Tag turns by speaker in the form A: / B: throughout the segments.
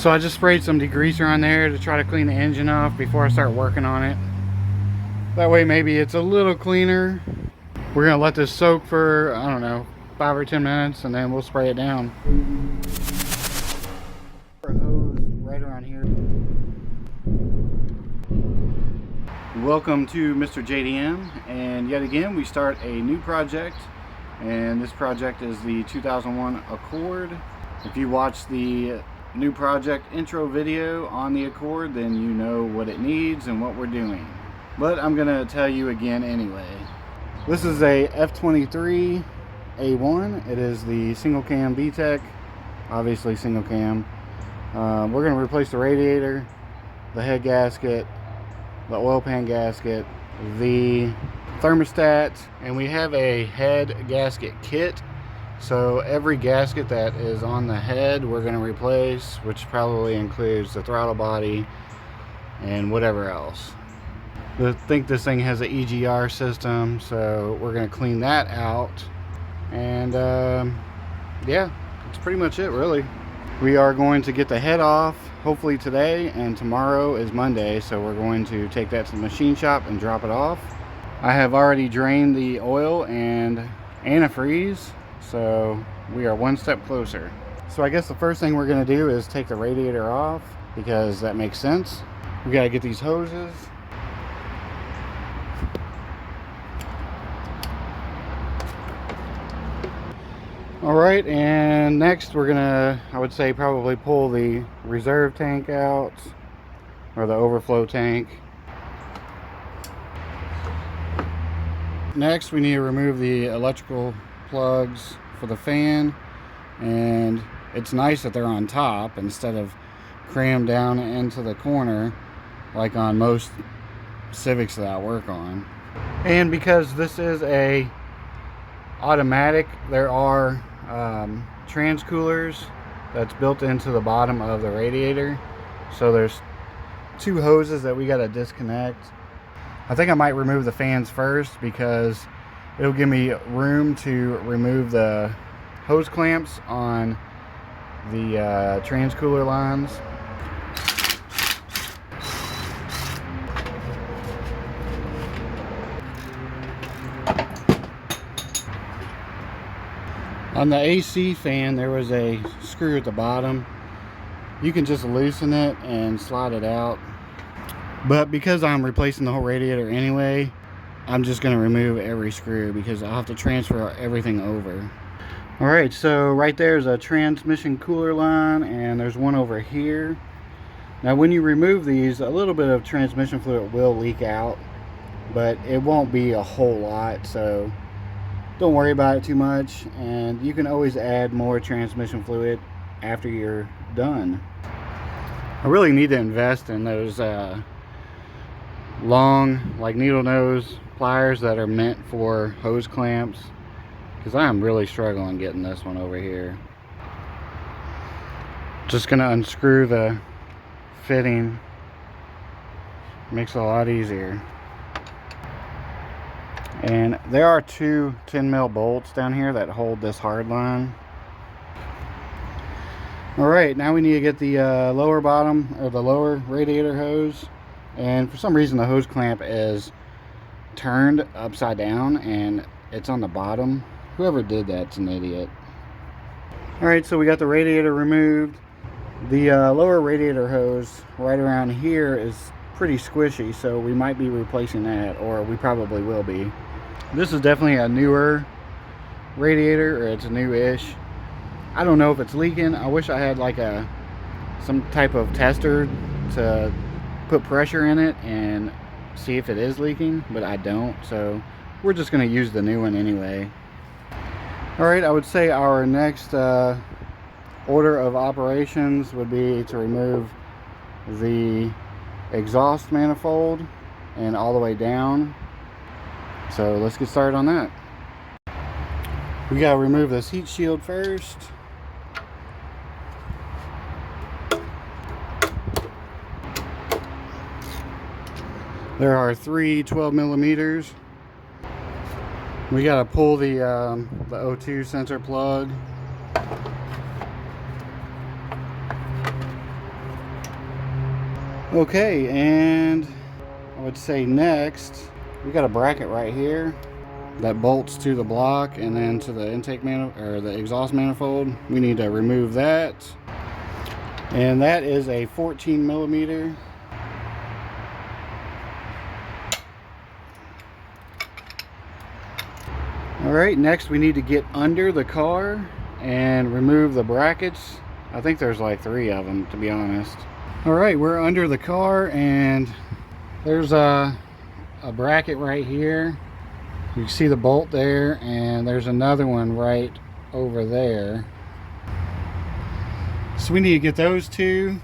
A: So I just sprayed some degreaser on there to try to clean the engine off before I start working on it. That way maybe it's a little cleaner. We're gonna let this soak for, I don't know, 5 or 10 minutes, and then we'll spray it down. A hose right around here. Welcome to Mr. JDM, and yet again we start a new project, and this project is the 2001 Accord. If you watch the new project intro video on the Accord, then you know what it needs and what we're doing. But I'm gonna tell you again anyway. This is a F23 A1. It is the single cam VTEC, obviously single cam. We're gonna replace the radiator, the head gasket, the oil pan gasket, the thermostat, and we have a head gasket kit. So every gasket that is on the head we're going to replace, which probably includes the throttle body and whatever else. I think this thing has an EGR system, so we're going to clean that out. And yeah, that's pretty much it really. We are going to get the head off hopefully today, and tomorrow is Monday, so we're going to take that to the machine shop and drop it off. I have already drained the oil and antifreeze, so we are one step closer. So I guess the first thing we're going to do is take the radiator off, because that makes sense. We got to get these hoses. Alright, and next we're gonna, I would say, probably pull the reserve tank out, or the overflow tank. Next we need to remove the electrical plugs for the fan, and it's nice that they're on top instead of crammed down into the corner like on most Civics that I work on. And because this is a automatic, there are trans coolers that's built into the bottom of the radiator, so there's two hoses that we got to disconnect. I think I might remove the fans first, because it'll give me room to remove the hose clamps on the trans cooler lines. On the AC fan, there was a screw at the bottom. You can just loosen it and slide it out. But because I'm replacing the whole radiator anyway, I'm just going to remove every screw, because I'll have to transfer everything over. Alright, so right there is a transmission cooler line, and there's one over here. Now when you remove these, a little bit of transmission fluid will leak out, but it won't be a whole lot, so don't worry about it too much, and you can always add more transmission fluid after you're done. I really need to invest in those long, like needle nose pliers that are meant for hose clamps, because I'm really struggling getting this one over here. Just gonna unscrew the fitting, makes it a lot easier. And there are two 10mm bolts down here that hold this hard line. Alright, now we need to get the lower bottom, or the lower radiator hose. And for some reason the hose clamp is turned upside down and it's on the bottom. Whoever did that's an idiot. Alright, so we got the radiator removed. The lower radiator hose right around here is pretty squishy, so we might be replacing that, or we probably will be. This is definitely a newer radiator, or it's new-ish. I don't know if it's leaking. I wish I had like some type of tester to put pressure in it and see if it is leaking, but I don't, so we're just going to use the new one anyway. Alright, I would say our next order of operations would be to remove the exhaust manifold and all the way down. So let's get started on that. We gotta remove this heat shield first. There are three 12mm. We gotta pull the O2 sensor plug. Okay, and I would say next, we got a bracket right here that bolts to the block and then to the intake or the exhaust manifold. We need to remove that. And that is a 14 millimeter. Alright, next we need to get under the car and remove the brackets. I think there's like 3 of them, to be honest. Alright, we're under the car and there's a bracket right here. You can see the bolt there, and there's another one right over there. So we need to get those 2.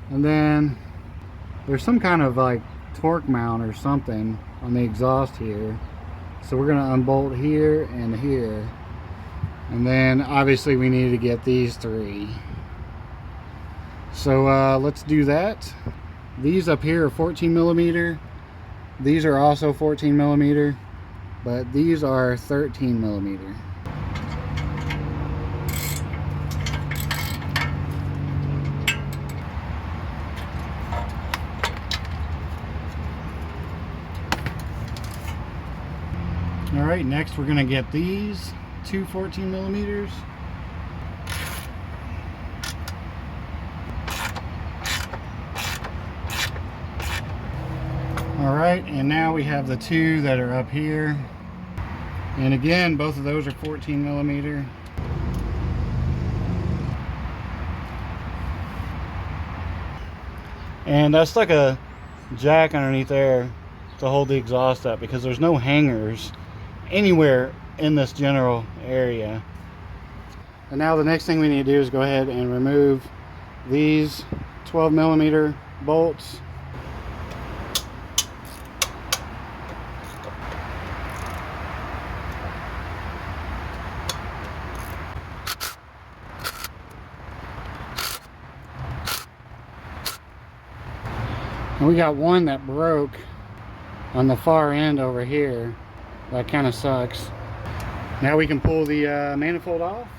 A: And then there's some kind of like torque mount or something on the exhaust here. So we're going to unbolt here and here. And then obviously we need to get these 3. So let's do that. These up here are 14 millimeter. These are also 14 millimeter, but these are 13 millimeter. All right, next we're gonna get these 2 14 millimeters. All right, and now we have the 2 that are up here. And again, both of those are 14 millimeter. And I stuck a jack underneath there to hold the exhaust up because there's no hangers anywhere in this general area. And now the next thing we need to do is go ahead and remove these 12 millimeter bolts. And we got one that broke on the far end over here. That kind of sucks. Now we can pull the manifold off.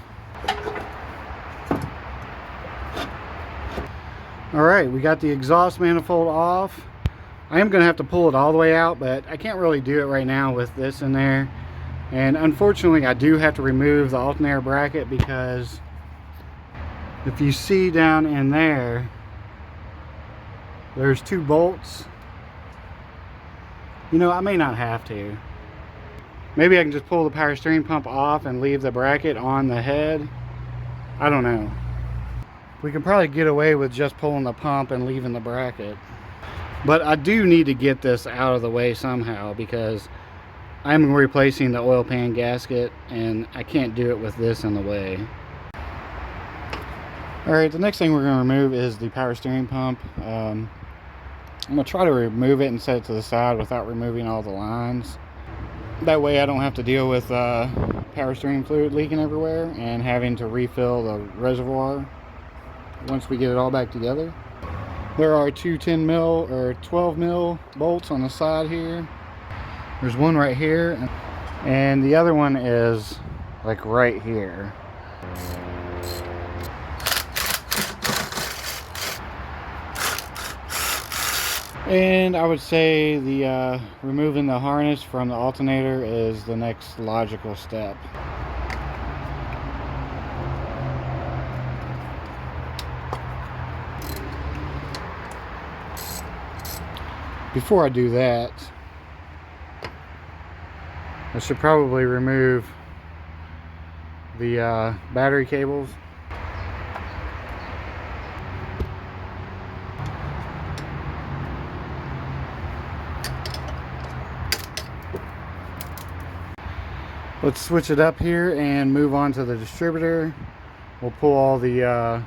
A: Alright, we got the exhaust manifold off. I am going to have to pull it all the way out, but I can't really do it right now with this in there. And unfortunately I do have to remove the alternator bracket because if you see down in there, there's 2 bolts. You know, I may not have to. Maybe I can just pull the power steering pump off and leave the bracket on the head. I don't know. We can probably get away with just pulling the pump and leaving the bracket. But I do need to get this out of the way somehow because I'm replacing the oil pan gasket and I can't do it with this in the way. Alright, the next thing we're going to remove is the power steering pump. I'm going to try to remove it and set it to the side without removing all the lines. That way I don't have to deal with power steering fluid leaking everywhere and having to refill the reservoir once we get it all back together. There are 2 10 mil or 12 mil bolts on the side here. There's one right here and the other one is like right here. And I would say the removing the harness from the alternator is the next logical step. Before I do that, I should probably remove the battery cables. Let's switch it up here and move on to the distributor. We'll pull all the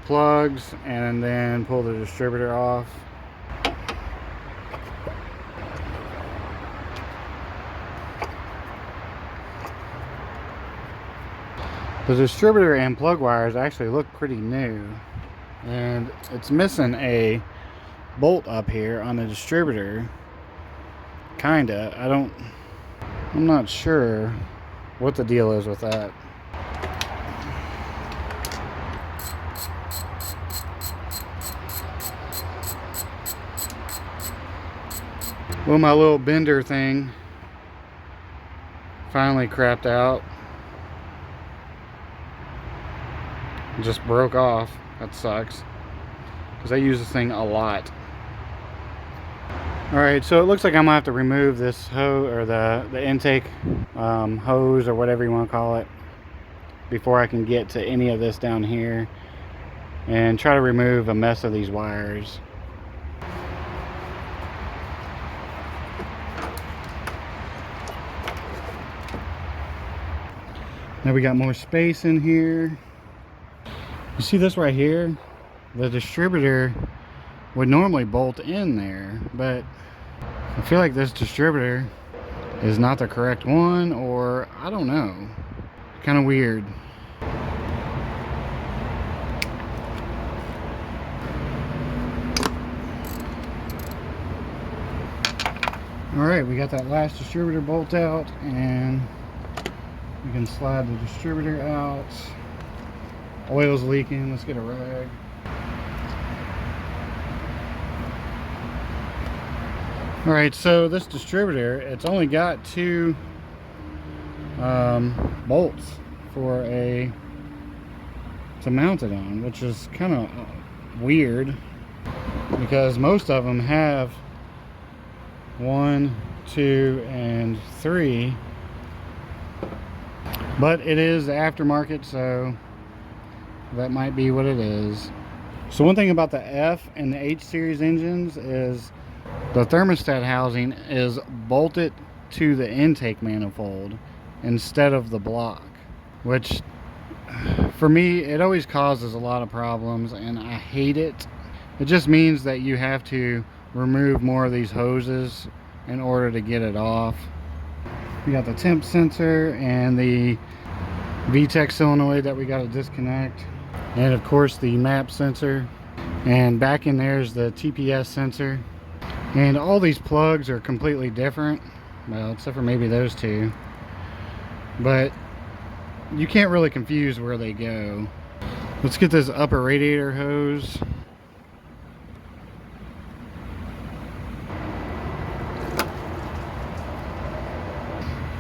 A: plugs and then pull the distributor off. The distributor and plug wires actually look pretty new, and it's missing a bolt up here on the distributor. Kinda. I'm not sure what the deal is with that. Well, my little bender thing finally crapped out. It just broke off. That sucks, because I use this thing a lot. Alright, so it looks like I'm gonna have to remove this hose, or the intake hose, or whatever you want to call it, before I can get to any of this down here, and try to remove a mess of these wires. Now we got more space in here. You see this right here? The distributor would normally bolt in there, but I feel like this distributor is not the correct one, or I don't know. Kind of weird. Alright, we got that last distributor bolt out, and we can slide the distributor out. Oil's leaking. Let's get a rag. Alright, so this distributor, it's only got two bolts to mount it on, which is kind of weird, because most of them have 1, 2, and 3, but it is aftermarket, so that might be what it is. So one thing about the F and the H series engines is the thermostat housing is bolted to the intake manifold instead of the block, which for me, it always causes a lot of problems, and I hate it. It just means that you have to remove more of these hoses in order to get it off. We got the temp sensor and the VTEC solenoid that we got to disconnect, and of course the map sensor, and back in there is the TPS sensor. And all these plugs are completely different, well, except for maybe those two, but you can't really confuse where they go. Let's get this upper radiator hose.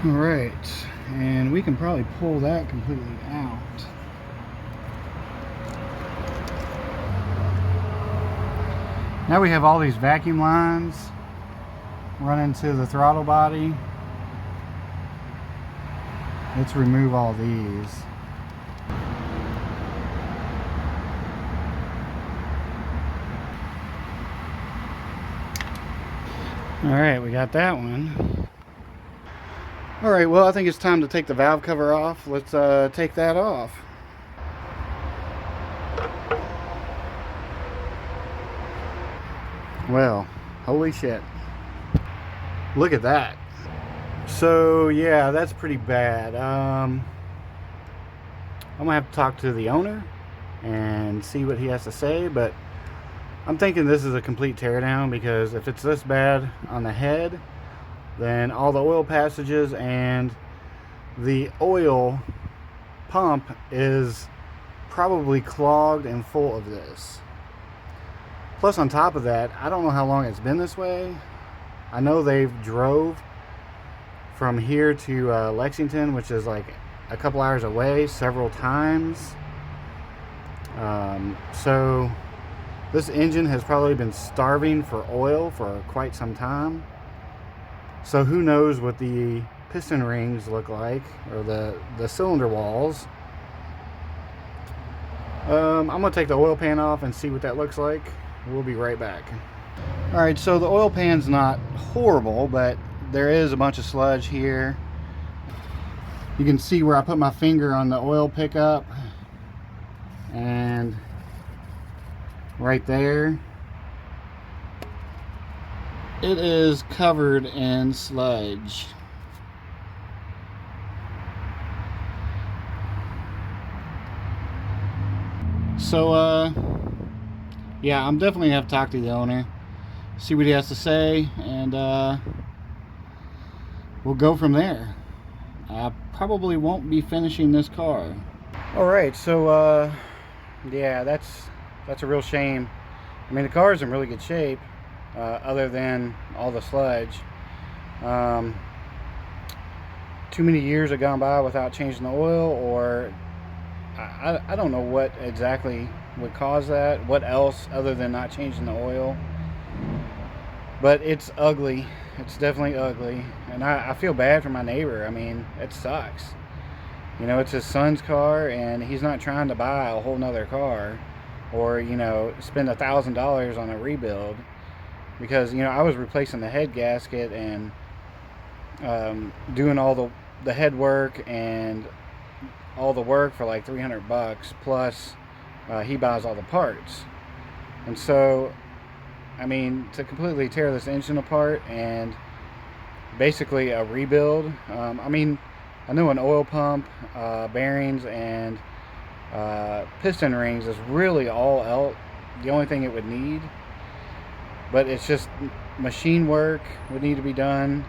A: Alright, and we can probably pull that completely out. Now we have all these vacuum lines running to the throttle body. Let's remove all these. Alright, we got that one. Alright, well, I think it's time to take the valve cover off. Let's take that off. Well, holy shit. Look at that. So, yeah, that's pretty bad. I'm gonna have to talk to the owner and see what he has to say, but I'm thinking this is a complete teardown, because if it's this bad on the head, then all the oil passages and the oil pump is probably clogged and full of this. Plus, on top of that, I don't know how long it's been this way. I know they've drove from here to Lexington, which is like a couple hours away, several times. So this engine has probably been starving for oil for quite some time. So who knows what the piston rings look like, or the cylinder walls. I'm gonna take the oil pan off and see what that looks like. We'll be right back. Alright, so the oil pan's not horrible, but there is a bunch of sludge here. You can see where I put my finger on the oil pickup, and right there it is covered in sludge. So yeah, I'm definitely gonna have to talk to the owner, see what he has to say, and we'll go from there. I probably won't be finishing this car. Alright, so yeah, that's a real shame. I mean, the car's in really good shape. other than all the sludge. Too many years have gone by without changing the oil, or I don't know what exactly would cause that, what else other than not changing the oil. But it's ugly. It's definitely ugly, and I feel bad for my neighbor. I mean, it sucks. You know, it's his son's car, and he's not trying to buy a whole nother car, or, you know, spend $1,000 on a rebuild, because, you know, I was replacing the head gasket and doing all the head work and all the work for like $300, plus he buys all the parts. And so, I mean, to completely tear this engine apart and basically a rebuild, I mean, I know an oil pump, bearings, and piston rings is really the only thing it would need. But it's just machine work would need to be done.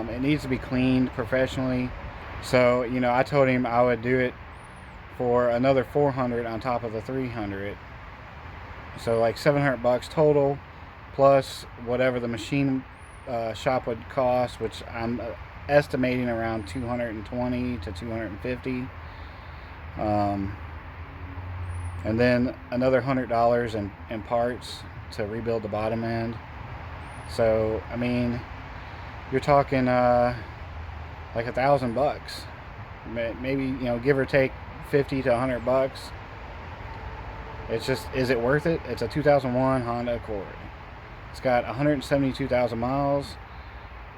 A: It needs to be cleaned professionally. So, you know, I told him I would do it for another $400 on top of the $300. So like $700 total, plus whatever the machine shop would cost, which I'm estimating around $220 to $250. And then another $100 in parts to rebuild the bottom end. So, I mean, you're talking like $1,000, maybe, you know, give or take 50 to $100. It's just, is it worth it? It's a 2001 Honda Accord. It's got 172,000 miles.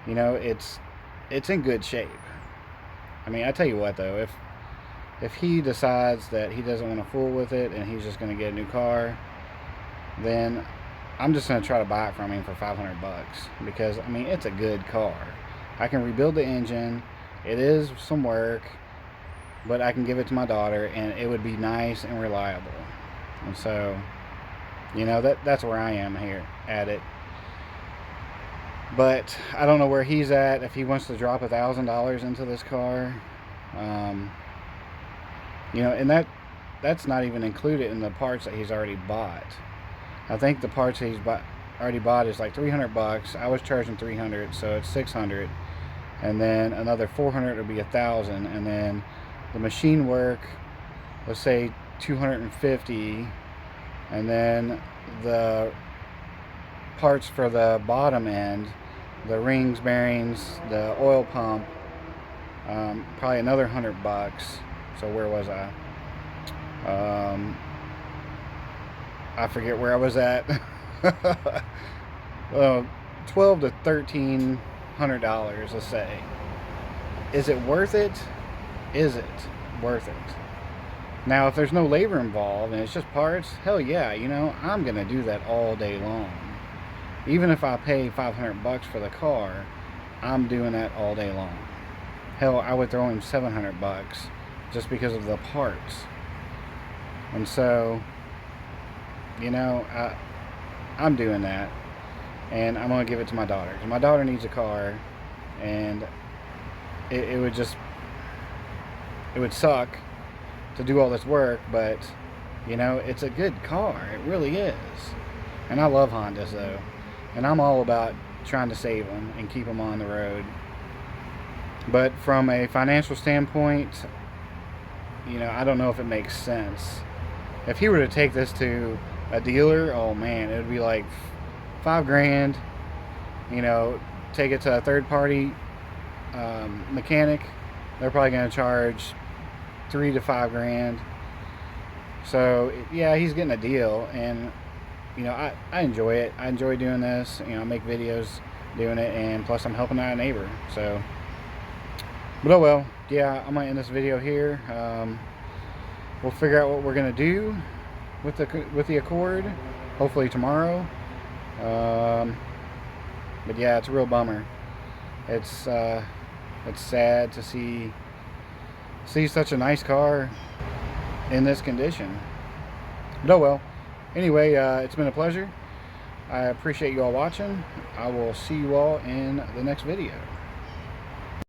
A: You know, it's in good shape. I mean, I tell you what though, if he decides that he doesn't want to fool with it and he's just going to get a new car, then I'm just going to try to buy it from him for $500, because, I mean, it's a good car. I can rebuild the engine. It is some work, but I can give it to my daughter, and it would be nice and reliable. And so, you know, that's where I am here at it. But I don't know where he's at, if he wants to drop $1,000 into this car. You know, and that's not even included in the parts that he's already bought. I think the parts he's already bought is like $300. I was charging $300, so it's $600, and then another $400 would be $1,000, and then the machine work, let's say $250, and then the parts for the bottom end, the rings, bearings, the oil pump, probably another $100. So where was I? I forget where I was at. $1,200 to $1,300, let's say. Is it worth it? Is it worth it? Now, if there's no labor involved and it's just parts, hell yeah, you know, I'm gonna do that all day long. Even if I pay $500 for the car, I'm doing that all day long. Hell, I would throw him $700 just because of the parts. And so, you know, I'm doing that, and I'm gonna give it to my daughter. My daughter needs a car, and it would suck to do all this work, but, you know, it's a good car. It really is. And I love Hondas though, and I'm all about trying to save them and keep them on the road. But from a financial standpoint, you know, I don't know if it makes sense. If he were to take this to a dealer, oh man, it would be like $5,000. You know, take it to a third-party mechanic, they're probably going to charge $3,000 to $5,000. So yeah, he's getting a deal, and you know, I enjoy it. I enjoy doing this. You know, I make videos doing it, and plus I'm helping out a neighbor. So, but oh well. Yeah, I'm gonna end this video here. We'll figure out what we're gonna do with the Accord, hopefully tomorrow. But yeah, it's a real bummer. It's sad to see such a nice car in this condition. But oh well. Anyway, it's been a pleasure. I appreciate you all watching. I will see you all in the next video.